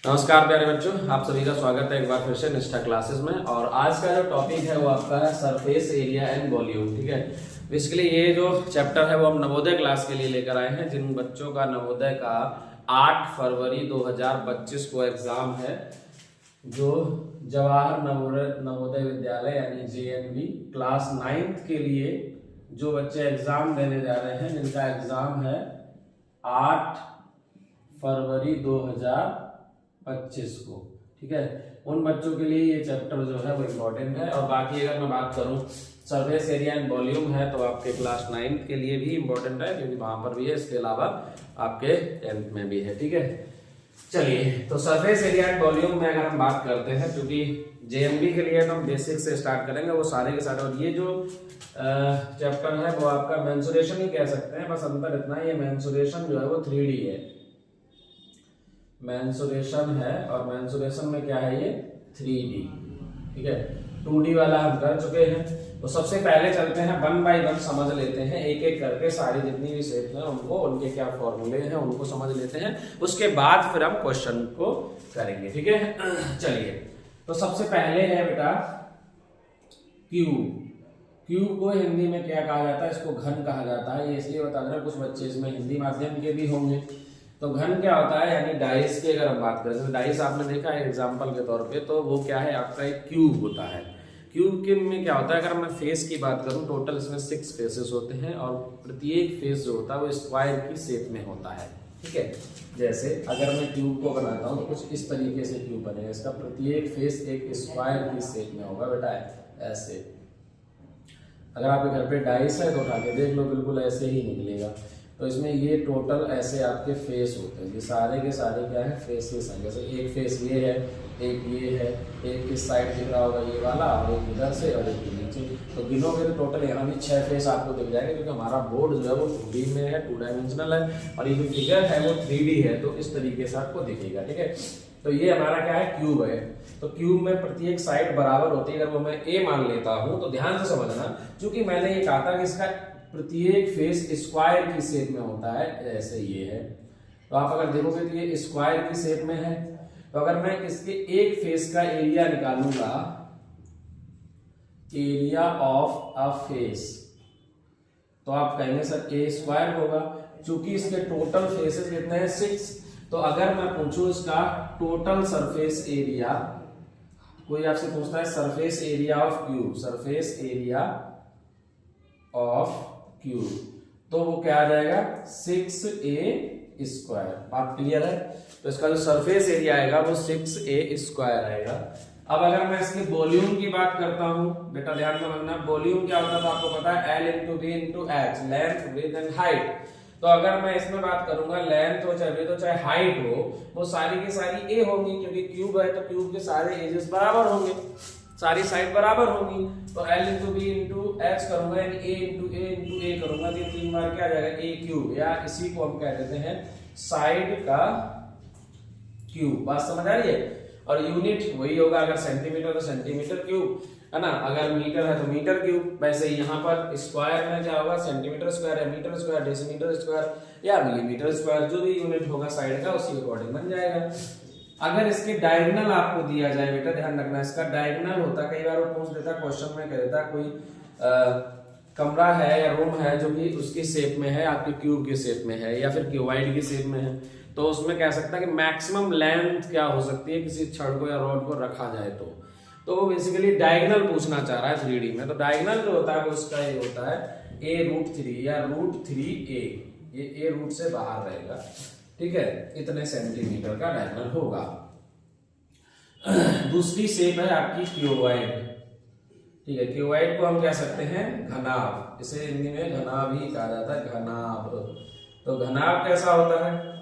नमस्कार प्यारे बच्चों, आप सभी का स्वागत है एक बार फिर से निष्ठा क्लासेस में। और आज का जो टॉपिक है वो आपका है सरफेस एरिया एंड वॉल्यूम। ठीक है, बेसिकली ये जो चैप्टर है वो हम नवोदय क्लास के लिए लेकर आए हैं। जिन बच्चों का नवोदय का 8 फरवरी 2025 को एग्जाम है, जो जवाहर नवोदय विद्यालय यानी JNV क्लास 9th के लिए जो बच्चे एग्जाम देने जा रहे हैं, जिनका एग्जाम है 8 फरवरी 2025 को, ठीक है, उन बच्चों के लिए ये चैप्टर जो है वो इम्पोर्टेंट है। और बाकी अगर मैं बात करूं सरफेस एरिया एंड वॉल्यूम है तो आपके क्लास 9th के लिए भी इम्पोर्टेंट है, क्योंकि वहां पर भी है, इसके अलावा आपके 10th में भी है। ठीक है, चलिए तो सरफेस एरिया एंड वॉल्यूम में अगर हम बात करते हैं, क्योंकि JNV के लिए तो हम बेसिक से स्टार्ट करेंगे वो सारे के सारे। और ये जो चैप्टर है वो आपका मेंसुरेशन ही कह सकते हैं, बस अंतर इतना ही है, मेंसुरेशन जो है वो 3D है, मेंसुरेशन है, और मेंसुरेशन में क्या है ये 3D। ठीक है, 2D वाला हम कर चुके हैं। तो सबसे पहले चलते हैं 1 बाय 1 समझ लेते हैं, एक एक करके सारी जितनी भी शेप हैं उनको, उनके क्या फॉर्मूले हैं उनको समझ लेते हैं, उसके बाद फिर हम क्वेश्चन को करेंगे। ठीक है, चलिए तो सबसे पहले है बेटा क्यूब। क्यूब को हिंदी में क्या कहा जाता है? इसको घन कहा जाता है। ये इसलिए बता देना, कुछ बच्चे इसमें हिंदी माध्यम के भी होंगे। तो घन क्या होता है, यानी डाइस की अगर हम बात करें तो डाइस आपने देखा है एग्जांपल के तौर पे, तो वो क्या है आपका एक क्यूब होता है। क्यूब के में क्या होता है, अगर मैं फेस की बात करूं, टोटल इसमें 6 फेसेस होते हैं और प्रत्येक फेस जो होता है वो स्क्वायर की शेप में होता है। ठीक है, जैसे अगर मैं क्यूब को बनाता हूं तो कुछ इस तरीके से क्यूब बनेगा, इसका प्रत्येक फेस एक स्क्वायर की शेप में होगा बेटा, ऐसे। अगर आपके घर पे डाइस है तो उठा के देख लो, बिल्कुल ऐसे ही निकलेगा। तो इसमें ये टोटल ऐसे आपके फेस होते हैं, ये सारे के सारे क्या है फेसेस हैं। जैसे एक फेस ये है, एक ये है, एक इस साइड दिख रहा होगा ये वाला, और एक इधर से और एक नीचे। तो गिनोगे तो टोटल यहाँ भी 6 फेस आपको दिख जाएंगे, क्योंकि हमारा बोर्ड जो है वो 2D में है, 2 डायमेंशनल है, और ये जो फिगर है वो 3D है, तो इस तरीके से आपको दिखेगा। ठीक है, तो ये हमारा क्या है क्यूब है। तो क्यूब में प्रत्येक साइड बराबर होती है। अगर वो मैं A मान लेता हूं तो ध्यान से समझना, क्योंकि मैंने ये कहा था कि इसका प्रत्येक फेस स्क्वायर की शेप में होता है, ऐसे ये है। तो आप अगर देखोगे तो ये स्क्वायर की शेप में है। तो अगर मैं इसके एक फेस का एरिया निकालूंगा, एरिया ऑफ अ फेस, तो आप कहेंगे सर A स्क्वायर होगा, क्योंकि इसके टोटल फेसेस कितने हैं 6। तो अगर मैं पूछूं इसका टोटल सरफेस एरिया, कोई आपसे पूछता है surface area of cube, surface area of cube, तो वो क्या आ जाएगा 6A स्क्वायर। बात क्लियर है? तो इसका जो सरफेस एरिया आएगा वो 6A स्क्वायर आएगा। अब अगर मैं इसके वॉल्यूम की बात करता हूं, बेटा ध्यान में रखना, वॉल्यूम क्या होता है तो आपको पता है L × V × H, length width and height. तो अगर मैं इसमें बात करूंगा लेंथ हो चाहे विड्थ हो चाहे हाइट हो, वो सारी की सारी A होंगी, क्योंकि क्यूब है तो क्यूब के सारे एजेस बराबर होंगे, सारी साइड बराबर होंगी। तो L × V × H करूंगा, यानी A × A करूंगा, तो 3 बार क्या आ जाएगा A क्यूब, या इसी को हम कह देते हैं साइड का क्यूब। बात समझ आ रही है? और यूनिट वही होगा, अगर सेंटीमीटर तो सेंटीमीटर क्यूब है ना, अगर मीटर है तो मीटर क्यूब। वैसे यहाँ पर स्क्वायर में क्या होगा, सेंटीमीटर स्क्वायर है, मीटर स्क्वायर, डेसीमीटर स्क्वायर या मिलीमीटर स्क्वायर, जो भी यूनिट होगा साइड का उसी अकॉर्डिंग बन जाएगा। अगर इसके डायगोनल आपको दिया जाए, बेटा ध्यान रखना, इसका डायगोनल होता है, कई बार वो पूछ देता क्वेश्चन में, कह देता कोई कमरा है या रूम है जो कि उसकी शेप में है, आपके क्यूब की शेप में है या फिर क्यूबॉइड की शेप में है, तो उसमें कह सकता है कि मैक्सिमम लेंथ क्या हो सकती है किसी छड़ को या रॉड को रखा जाए तो वो बेसिकली डायगोनल पूछना चाह रहा है 3D में। तो डायगोनल जो होता है वो उसका ये होता है A√3 या √3A, ये A रूट से बाहर रहेगा। ठीक है, इतने सेंटीमीटर का डायगोनल होगा। दूसरी शेप है आपकी क्यूबॉइड। ठीक है, क्यूबॉइड को हम कह सकते हैं घनाभ, इसे हिंदी में घनाभ ही कहा जाता है, घनाभ। तो घनाभ कैसा होता है?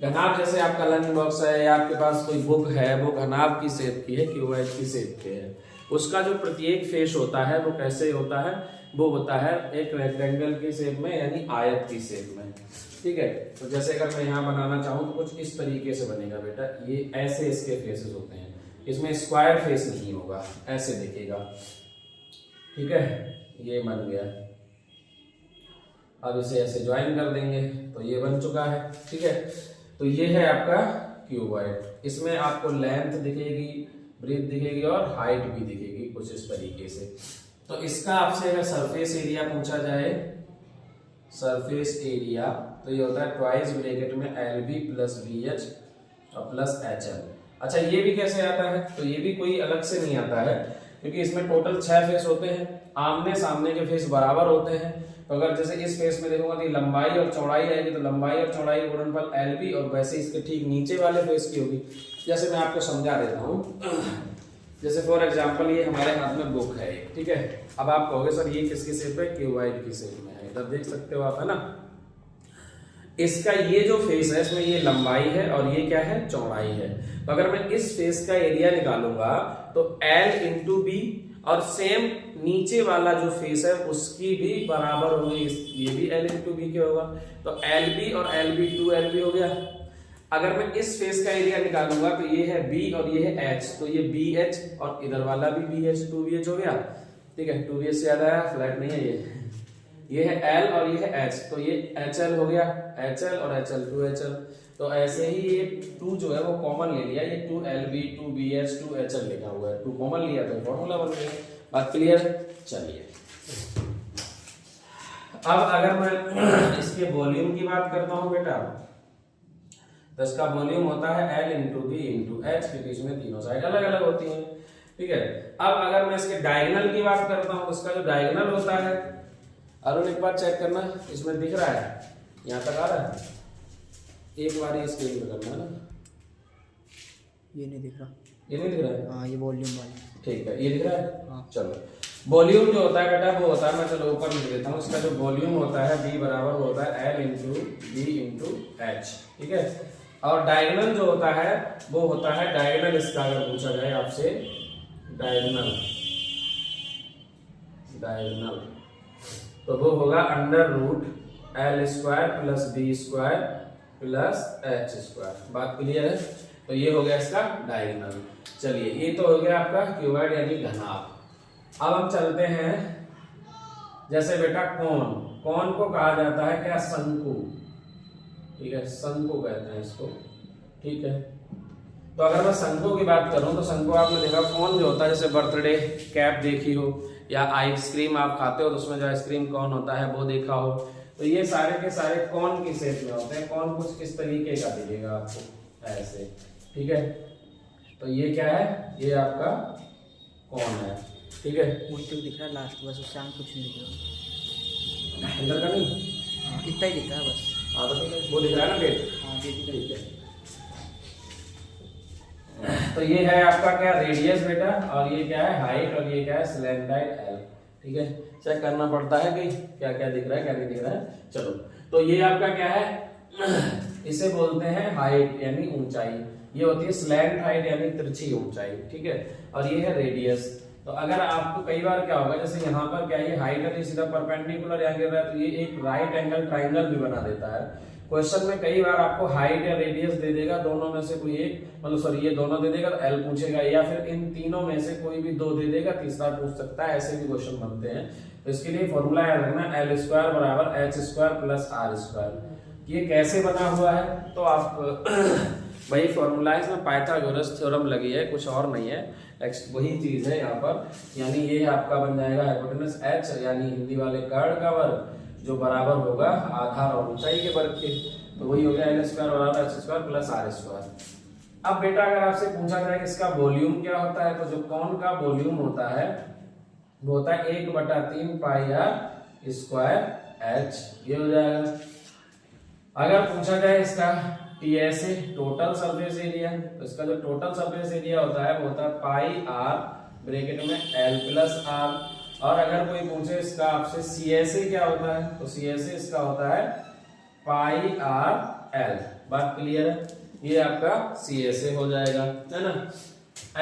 घनाभ जैसे आपका लंच बॉक्स है या आपके पास कोई बुक है, वो घनाभ की शेप की है, क्यूबॉइड की शेप के है। उसका जो प्रत्येक फेस होता है वो कैसे होता है, वो होता है एक रेक्टेंगल की शेप में, यानी आयत की शेप में। ठीक है, तो जैसे अगर मैं यहाँ बनाना चाहूँ तो कुछ इस तरीके से बनेगा बेटा, ये ऐसे इसके फेसेस होते हैं, इसमें स्क्वायर फेस नहीं होगा, ऐसे दिखेगा। ठीक है, ये बन गया। अब इसे ऐसे ज्वाइन कर देंगे तो ये बन चुका है। ठीक है, तो ये है आपका क्यूबॉइड। इसमें आपको लेंथ दिखेगी, ब्रेथ दिखेगी और हाइट भी दिखेगी कुछ इस तरीके से। तो इसका आपसे अगर सरफेस एरिया पूछा जाए, सरफेस एरिया, तो ये होता है ट्वाइस ब्रैकेट में LB प्लस BH और प्लस HL। अच्छा ये भी कैसे आता है, तो ये भी कोई अलग से नहीं आता है, क्योंकि इसमें टोटल 6 फेस होते हैं, आमने सामने के फेस बराबर होते हैं। तो अगर जैसे इस फेस में देखूंगा तो लंबाई और चौड़ाई आएगी, तो लंबाई और चौड़ाई गुणनफल LB, और वैसे इसके ठीक नीचे वाले फेस की होगी। जैसे मैं आपको समझा देता हूँ, जैसे फॉर एग्जांपल ये हमारे हाथ में बुक है, ठीक है। अब आप कहोगे सर ये किसकी शेप है, क्यूबॉइड की शेप में है, इधर देख सकते हो आप, है ना। इसका ये जो फेस है इसमें ये लंबाई है और ये क्या है, चौड़ाई है। तो अगर मैं इस फेस का एरिया निकालूंगा तो L इंटू बी, और सेम नीचे वाला जो फेस है उसकी भी बराबर होगी, ये भी L इंटू बी के होगा। तो LB और LB 2LB हो गया। अगर मैं इस फेस का एरिया निकालूंगा तो ये है B और ये है H, तो ये BH और इधर वाला भी BH, 2BH हो गया, ठीक है। 2BH से ज्यादा है, फ्लैट नहीं है ये है L और ये है H, तो ये HL हो गया, HL और HL 2HL। तो ऐसे ही ये 2 जो है वो कॉमन ले लिया, ये 2LB 2BH 2HL लिखा हुआ है, 2 कॉमन लिया तो फॉर्मूला बन गया। बात क्लियर? चलिए अब अगर मैं इसके वॉल्यूम की बात करता हूं बेटा, तो इसका वॉल्यूम होता है L into B into H, क्योंकि इसमें तीनों साइड अलग अलग होती हैं, ठीक है। अब अगर मैं इसके डायगोनल की बात करता हूं, इसका जो डायगोनल होता है, अरुण एक बार चेक करना, इसमें दिख रहा है, यहाँ तक आ रहा है, एक बार ये स्क्रीन पे करना है ना, ये नहीं दिख रहा, ये नहीं दिख रहा है, हाँ ये वॉल्यूम वाला, ठीक है, ये दिख रहा है, हाँ। चलो वॉल्यूम जो होता है बेटा वो होता है, मैं चलो ऊपर लिख देता हूँ, इसका जो वॉल्यूम होता है B बराबर होता है L into B into H, ठीक है। और डायगोनल जो होता है वो होता है, डायगोनल इसका अगर पूछा जाए आपसे, डायगोनल डायगोनल तो वो होगा under root L square plus B square plus H square. बात क्लियर है? तो ये हो गया इसका डायगोनल। चलिए ये तो हो गया आपका क्यूबॉइड यानी घनाभ। अब हम चलते हैं, जैसे बेटा कोन, कोन को कहा जाता है क्या, शंकु, ठीक है, शंकु कहते हैं इसको, ठीक है। तो अगर मैं शंकु की बात करूं तो शंकु आपने देखा कोन जो होता है, जैसे बर्थडे कैप देखी हो या आइसक्रीम आप खाते हो तो उसमें जो आइसक्रीम कोन होता है वो देखा हो, तो ये सारे के सारे कोन की शेप में होते हैं। कोन कुछ किस तरीके का दिखेगा आपको, ऐसे, ठीक है। तो ये क्या है, ये आपका कोन है, ठीक है। उल्टी दिख रहा है लास्ट, बस उससे आगे कुछ नहीं दिख रहा, अंदर का नहीं, हाँ इतना ही दिख रहा है बस, हाँ तो ठीक है, वो दिख रहा है ना डेट, हाँ ये दिख ठीक है। तो ये है आपका क्या, रेडियस बेटा, और ये क्या है हाइट, और ये क्या है स्लेंडाइड L, ठीक है। चेक करना पड़ता है कि क्या क्या दिख रहा है क्या नहीं दिख रहा है। चलो तो ये आपका क्या है, इसे बोलते हैं हाइट यानी ऊंचाई, ये होती है स्लैंट हाइट यानी तिरछी ऊंचाई, ठीक है। और ये है रेडियस। तो अगर आपको कई बार क्या होगा, जैसे यहाँ पर क्या ये हाइट है, सीधा परपेंडिकुलर यहाँ गिर रहा है, तो ये एक राइट एंगल ट्राइंगल भी बना देता है। क्वेश्चन में कई बार आपको हाइट या रेडियस दे देगा, दोनों में से कोई एक, मतलब सॉरी ये दोनों दे देगा तो L पूछेगा, या फिर इन तीनों में से कोई भी दो दे देगा, तीसरा पूछ सकता है, ऐसे भी क्वेश्चन बनते हैं। तो इसके लिए फॉर्मूला याद रखना, L स्क्वायर बराबर H square plus R square. ये कैसे बना हुआ है, तो आप वही फॉर्मूला है, इसमें पाइथागोरस थ्योरम लगी है, कुछ और नहीं है, वही चीज है यहाँ पर। यानी ये आपका बन जाएगा हाइपोटेनस H यानी हिंदी वाले कर्ण का वर्ग, जो बराबर होगा आधार और ऊंचाई के वर्ग के, तो वही हो गया L स्क्वायर बराबर H square plus R square. अब बेटा अगर आपसे पूछा जाए कि इसका वॉल्यूम क्या होता है, तो जो कोन का वॉल्यूम होता है वो होता है 1/3 पाई R स्क्वायर H, ये हो जाएगा। अगर पूछा जाए इसका TSA टोटल सरफेस एरिया, तो इसका जो टोटल सरफेस एरिया होता है वो होता है पाई R ब्रैकेट में L प्लस R। और अगर कोई पूछे इसका आपसे CSA क्या होता है, तो CSA इसका होता है पाई R L। बात क्लियर है? ये आपका CSA हो जाएगा, है ना।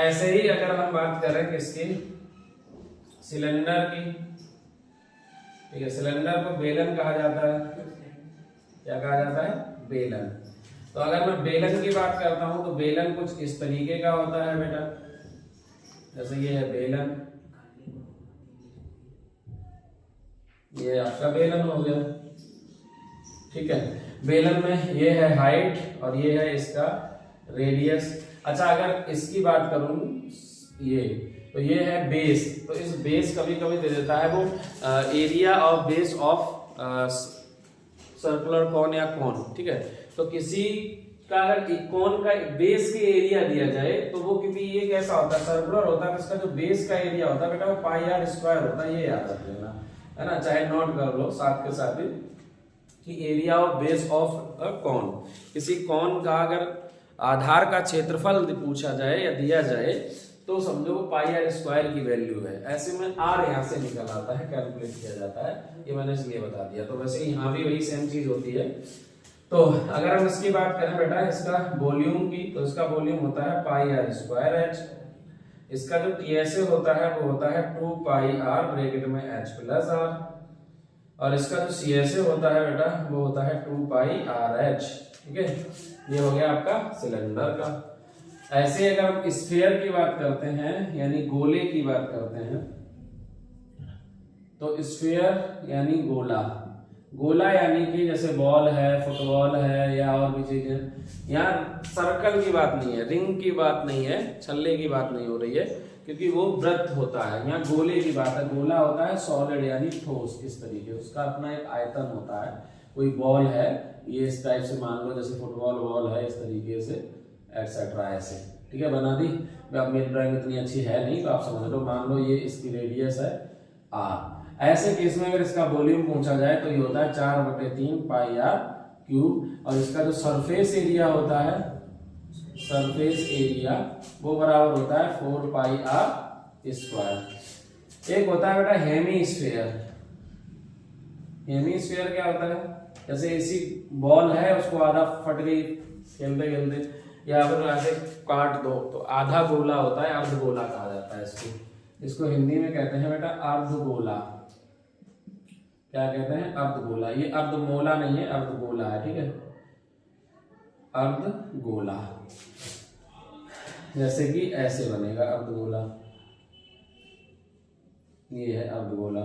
ऐसे ही अगर हम बात करें किसकी, सिलेंडर की, ठीक है, सिलेंडर को बेलन कहा जाता है, क्या कहा जाता है, बेलन। तो अगर मैं बेलन की बात करता हूं तो बेलन कुछ इस तरीके का होता है बेटा, जैसे ये है बेलन, ये आपका बेलन हो गया, ठीक है। बेलन में ये है हाइट और ये है इसका रेडियस। अच्छा अगर इसकी बात करूं ये, तो ये है बेस, तो इस बेस कभी कभी दे देता है वो area of base of circular cone या कॉन, ठीक है। तो किसी का अगर कॉन का बेस के एरिया दिया जाए तो वो, क्योंकि ये कैसा होता है सर्कुलर होता है, इसका जो बेस का एरिया होता है बेटा वो पाई आर स्क्वायर होता है, ये याद रख लेना, है ना, चाहे नोट कर लो साथ के साथ ही कि area of base of a cone, किसी कॉन का अगर आधार का क्षेत्रफल पूछा जाए या दिया जाए तो समझो वो पाई आर स्क्वायर की वैल्यू है। ऐसे में आर यहाँ से निकल आता है, कैलकुलेट किया जाता है, ये मैंने इसलिए बता दिया। तो वैसे यहाँ भी वही सेम चीज होती है। तो अगर हम इसकी बात करें बेटा इसका वॉल्यूम की, तो इसका वॉल्यूम होता है पाई आर स्क्वायर एच, इसका जो टीएसए होता है वो होता है 2 पाई आर ब्रैकेट में एच प्लस आर, और इसका जो सीएसए होता है बेटा वो होता है 2 पाई आर एच, ठीक है। ये हो गया आपका सिलेंडर का। ऐसे अगर हम स्फीयर की बात करते हैं यानी गोले की बात करते हैं, तो स्फीयर यानी गोला, गोला यानी कि जैसे बॉल है, फुटबॉल है या और भी चीजें, यहाँ सर्कल की बात नहीं है, रिंग की बात नहीं है, छल्ले की बात नहीं हो रही है, क्योंकि वो वृत्त होता है। यहाँ गोले की बात है, गोला होता है सॉलिड यानी ठोस, इस तरीके उसका अपना एक आयतन होता है। कोई बॉल है ये इस टाइप से मान लो, जैसे फुटबॉल बॉल है इस तरीके से एक्सेट्रा, ऐसे, ठीक है, बना दी। अब मेरी ड्राइंग इतनी अच्छी है नहीं तो आप समझ लो, मान लो ये इसकी रेडियस है आर। ऐसे केस में अगर इसका वॉल्यूम पूछा जाए तो ये होता है 4/3 पाई आर क्यूब, और इसका जो सरफेस एरिया होता है, सरफेस एरिया वो बराबर होता है 4 पाई आर स्क्वायर। एक होता है बेटा हेमीस्फीयर। हेमीस्फीयर क्या होता है, जैसे ऐसी बॉल है उसको आधा फट गई खेलते खेलते, या फिर ऐसे काट दो तो आधा गोला होता है, अर्धगोला कहा जाता है इसको हिंदी में कहते हैं बेटा अर्धगोला। क्या कहते हैं, अर्धगोला। ये अर्धमोला नहीं है, अर्धगोला है, ठीक है, अर्धगोला। जैसे कि ऐसे बनेगा अर्धगोला, ये है अर्धगोला।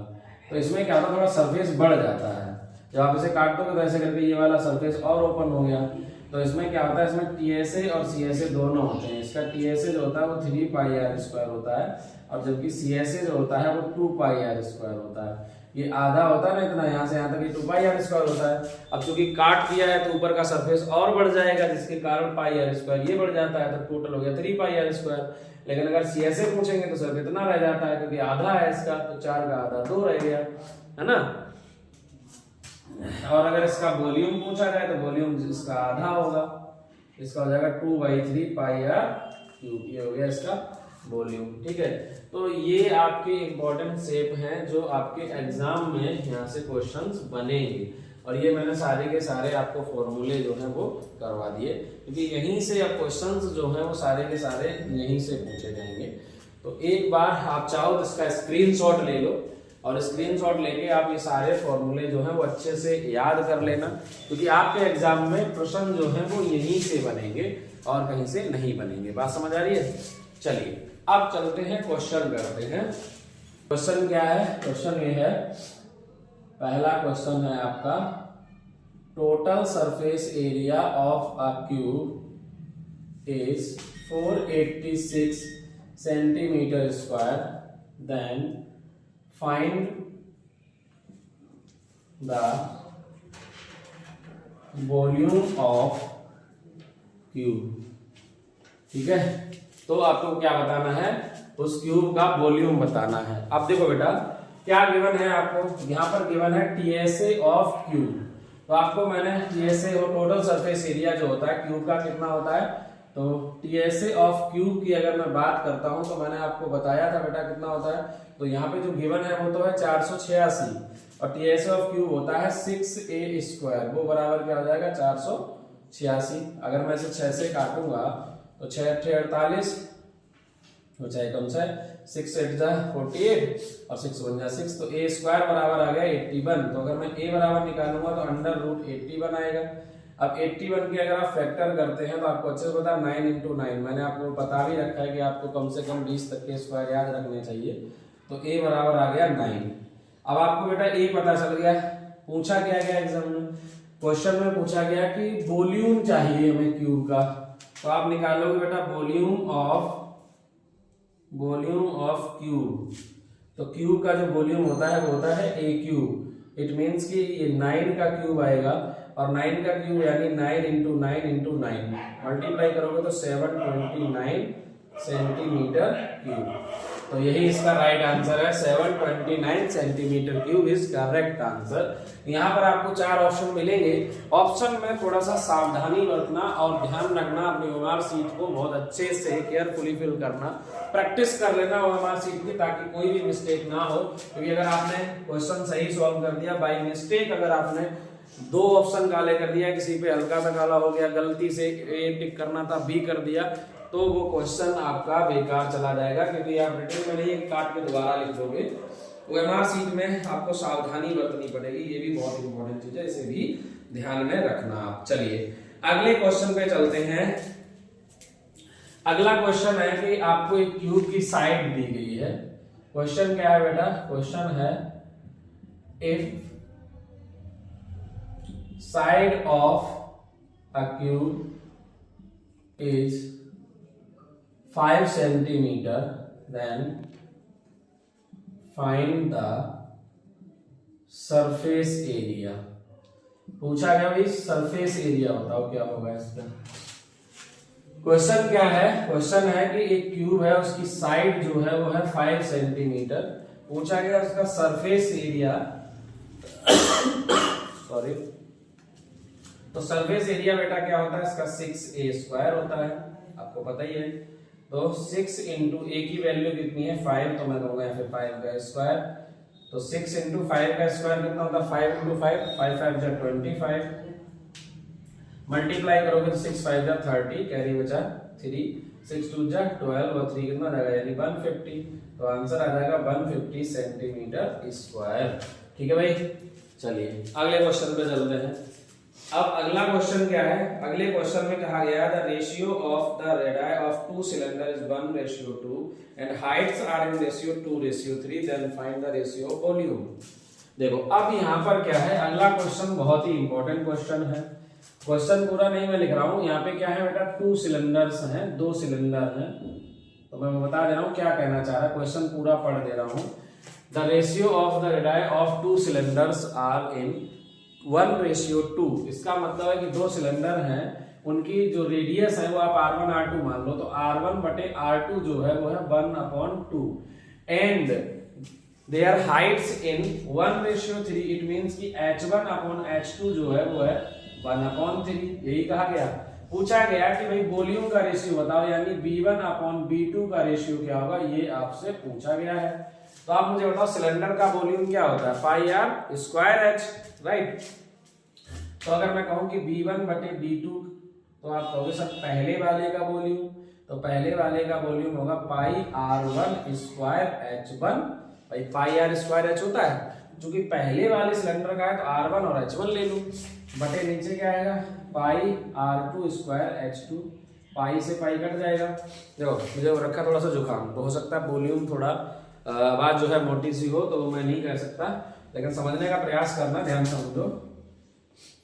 तो इसमें क्या होता है, थोड़ा सरफेस बढ़ जाता है, जब आप इसे काट दोगे तो ऐसे करके ये वाला सरफेस और ओपन हो गया। तो इसमें क्या होता है, इसमें टीएसए और सीएसए दोनों होते हैं। इसका टीएसए जो होता है वो 3 पाई आर स्क्वायर होता है, और जबकि सीएसए जो होता है वो 2 पाई आर स्क्वायर होता है। ये आधा होता है ना इतना, यहाँ से यहाँ तक ये 2 पाई आर स्क्वायर होता है। अब चूंकि काट दिया है तो ऊपर का सरफेस और बढ़ जाएगा, जिसके कारण पाई आर स्क्वायर ये बढ़ जाता है, तो टोटल हो गया 3 पाई आर स्क्वायर। लेकिन अगर सीएसए पूछेंगे तो सिर्फ इतना रह जाता है, क्योंकि आधा है इसका, तो 4 का आधा 2 रह गया, है ना। और अगर इसका वॉल्यूम पूछा जाए तो वॉल्यूम इसका आधा होगा, इसका हो जाएगा 2/3 पाई आर क्यूब, ये हो गया इसका वॉल्यूम, ठीक है। तो ये आपके इंपॉर्टेंट शेप हैं जो आपके एग्जाम में यहाँ से क्वेश्चंस बनेंगे, और ये मैंने सारे के सारे आपको फॉर्मूले जो हैं वो करवा दिए, क्योंकि यहीं से अब क्वेश्चंस जो हैं वो सारे के सारे यहीं से पूछे जाएंगे। तो एक बार आप चाहो तो इसका स्क्रीनशॉट ले लो, और स्क्रीनशॉट लेके आप ये सारे फॉर्मूले जो हैं वो अच्छे से याद कर लेना, क्योंकि आपके एग्जाम में प्रश्न जो हैं वो यहीं से बनेंगे और कहीं से नहीं बनेंगे। बात समझ आ रही है। चलिए अब चलते हैं, क्वेश्चन करते हैं। क्वेश्चन क्या है, क्वेश्चन ये है, पहला क्वेश्चन है आपका, total surface area of a cube is 486 centimetre square, then find the volume of cube, ठीक है। तो आपको क्या बताना है, उस क्यूब का वॉल्यूम बताना है। अब देखो बेटा क्या गिवन है आपको, यहाँ पर गिवन है टीएसए ऑफ क्यूब। तो आपको मैंने टीएसए और टोटल सरफेस एरिया जो होता है क्यूब का कितना होता है, तो टीएसए ऑफ क्यूब की अगर मैं बात करता हूं तो मैंने आपको बताया था बेटा कितना होता है। तो यहाँ पे जो गिवन है वो तो है 486, और टीएसए ऑफ क्यूब होता है 6a स्क्वायर, वो बराबर क्या हो जाएगा 486। अगर मैं इसे 6 से काटूंगा तो 6 × 48, तो 6 कम 6 8 जा 48 और 6 1 जा 6, तो a स्क्वायर बराबर आ गया 81। तो अगर मैं a बराबर निकालूंगा तो √81 आएगा। अब 81 की अगर आप फैक्टर करते हैं तो आपको अच्छे से पता है 9 × 9, मैंने आपको बता भी रखा है कि आपको कम से कम 20 तक के स्क्वायर याद रखने चाहिए। तो a बराबर आ गया 9। अब आपको बेटा a पता चल गया, पूछा क्या गया एग्जाम में, क्वेश्चन में पूछा गया कि वॉल्यूम चाहिए हमें क्यूब का, तो आप निकालोगे बेटा वॉल्यूम ऑफ क्यूब। तो क्यूब का जो वॉल्यूम होता है वो होता है ए क्यूब। इट मीन्स कि ये 9 का क्यूब आएगा, और 9 का क्यूब यानी 9 इंटू 9 इंटू 9 मल्टीप्लाई करोगे तो 729 सेंटीमीटर क्यूब। तो यही इसका राइट आंसर है, 729 centimetre cube is correct answer. यहाँ पर आपको 4 ऑप्शन मिलेंगे। ऑप्शन में थोड़ा सा सावधानी बरतना और ध्यान रखना, अपनी ओएमआर शीट को बहुत अच्छे से केयरफुली फिल करना, प्रैक्टिस कर लेना ओएमआर शीट की, ताकि कोई भी मिस्टेक ना हो। क्योंकि अगर आपने क्वेश्चन सही सॉल्व कर दिया, बाई मिस्टेक अगर आपने 2 ऑप्शन काले कर दिया, किसी पे हल्का सा काला हो गया, गलती से ए टिक करना था बी कर दिया, तो वो क्वेश्चन आपका बेकार चला जाएगा। क्योंकि आप रिटर्न में नहीं काट के दोबारा लिख दोगे। ओएमआर शीट में आपको सावधानी बरतनी पड़ेगी, ये भी बहुत इंपॉर्टेंट चीज है, इसे भी ध्यान में रखना आप। चलिए अगले क्वेश्चन पे चलते हैं। अगला क्वेश्चन है कि आपको एक क्यूब की साइड दी गई है। क्वेश्चन क्या है बेटा? क्वेश्चन है if side of a cube is 5 centimeter, then find the surface area। पूछा गया भाई सरफेस एरिया बताओ क्या होगा इसका। क्वेश्चन क्या है? क्वेश्चन है कि एक क्यूब है, उसकी साइड जो है वो है 5 सेंटीमीटर। पूछा गया उसका सरफेस एरिया सॉरी। तो सरफेस एरिया बेटा क्या होता है इसका? 6a² होता है, आपको पता ही है। तो 6 इंटू ए की वैल्यू कितनी है? 5, तो मैं कहूंगा यहाँ पे 5 का स्क्वायर। तो 6 इंटू 5 का स्क्वायर कितना होता है? 5 इंटू 5, 5 5 जा 25, मल्टीप्लाई करोगे तो 6 5 जा 30, कैरी बचा 3, 6 2 जा 12 और 3 कितना जाएगा? यानी 150। तो आंसर आ जाएगा 150 सेंटीमीटर स्क्वायर। ठीक है भाई, चलिए अगले क्वेश्चन पे चलते हैं। अब अगला क्वेश्चन क्या है? अगले क्वेश्चन में कहा गया the ratio of the radii of 2 cylinder is 1:2 and heights are in ratio 2:3, then find the ratio of volume. देखो अब यहाँ पर क्या है, अगला क्वेश्चन बहुत ही इंपॉर्टेंट क्वेश्चन है। क्वेश्चन पूरा नहीं मैं लिख रहा हूँ, यहाँ पे क्या है बेटा? 2 सिलेंडर्स हैं, 2 सिलेंडर हैं। तो मैं बता दे रहा हूँ क्या कहना चाह रहा है, क्वेश्चन पूरा पढ़ दे रहा हूँ। The ratio of the radii of 2 cylinders are in 1:2। इसका मतलब है कि 2 सिलेंडर हैं, उनकी जो रेडियस है वो आप R1 R2 मान लो। तो R1/R2 जो है वो है 1/2 and there heights in 1:3। It means कि H1/H2 जो है वो है 1/3। यही कहा गया। पूछा गया कि भाई वॉल्यूम का रेशियो बताओ, यानी V1/V2 का रेशियो क्या होगा, ये आपसे पूछा गया है। तो आप मुझे बताओ सिलेंडर का वॉल्यूम क्या होता है? πr²h, right. तो अगर मैं कहूं कि V1/V2 तो आप कहोगे सर पहले वाले का वॉल्यूम, तो पहले वाले का वॉल्यूम होगा πr1²h1। भाई πr²h होता है, क्योंकि पहले वाले सिलेंडर का है तो R1 और H1 ले लूं, बटे नीचे क्या आएगा? πr2²h2। पाई से पाई कट जाएगा। देखो मुझे रखा थोड़ा सा जुकाम, तो हो सकता है वॉल्यूम थोड़ा आवाज जो है मोटी सी हो, तो मैं नहीं कह सकता, लेकिन समझने का प्रयास करना, ध्यान समझो।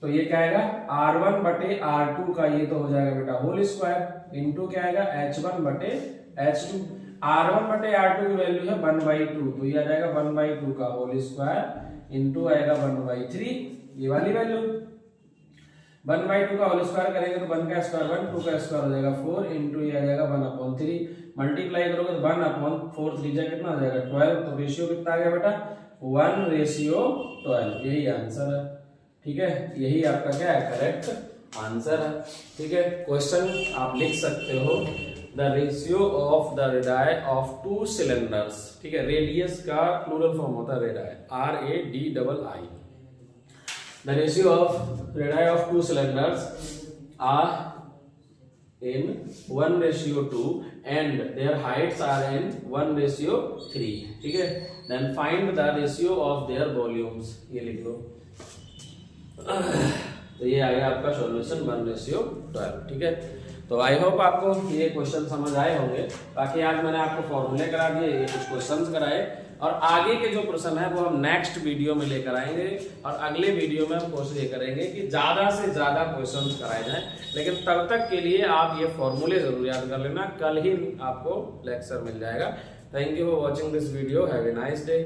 तो ये क्या आएगा? R1/R2 का ये तो हो जाएगा बेटा होल स्क्वायर इंटू क्या आएगा? H1/H2। R1/R2 की वैल्यू है 1/2, तो ये आ जाएगा 1/2 का होल स्क्वायर इंटू आएगा 1/3 ये वाली वैल्यू। 1/2 का होल स्क्वायर करेंगे तो 1 का स्क्वायर 1, 2 का स्क्वायर हो जाएगा 4 इंटू ये आ जाएगा 1/3। मल्टीप्लाई करोगे तो 1/4 3 कितना आ जाएगा? 12। तो रेशियो कितना आ गया बेटा? 1:12। यही आंसर है। ठीक है, यही आपका क्या है? करेक्ट आंसर है। ठीक है, क्वेश्चन आप लिख सकते हो the ratio of the radii of 2 cylinders. ठीक है, रेडियस का प्लूरल फॉर्म होता है radii, RADII। The ratio of radii of 2 cylinders are in 1:2 and their heights are in 1:3। ठीक है, then find the ratio of their volumes। ये लिख लो। तो ये आ गया आपका सॉल्यूशन 1:12। ठीक है, तो आई होप आपको ये क्वेश्चन समझ आए होंगे। बाकी आज मैंने आपको फॉर्मूले करा दिए, ये कुछ क्वेश्चंस कराए। और आगे के जो प्रश्न है वो हम नेक्स्ट वीडियो में लेकर आएंगे, और अगले वीडियो में हम कोशिश ये करेंगे कि ज्यादा से ज्यादा क्वेश्चंस कराए जाएं। लेकिन तब तक के लिए आप ये फॉर्मूले जरूर याद कर लेना, कल ही आपको लेक्चर मिल जाएगा। Thank you for watching this video, have a nice day.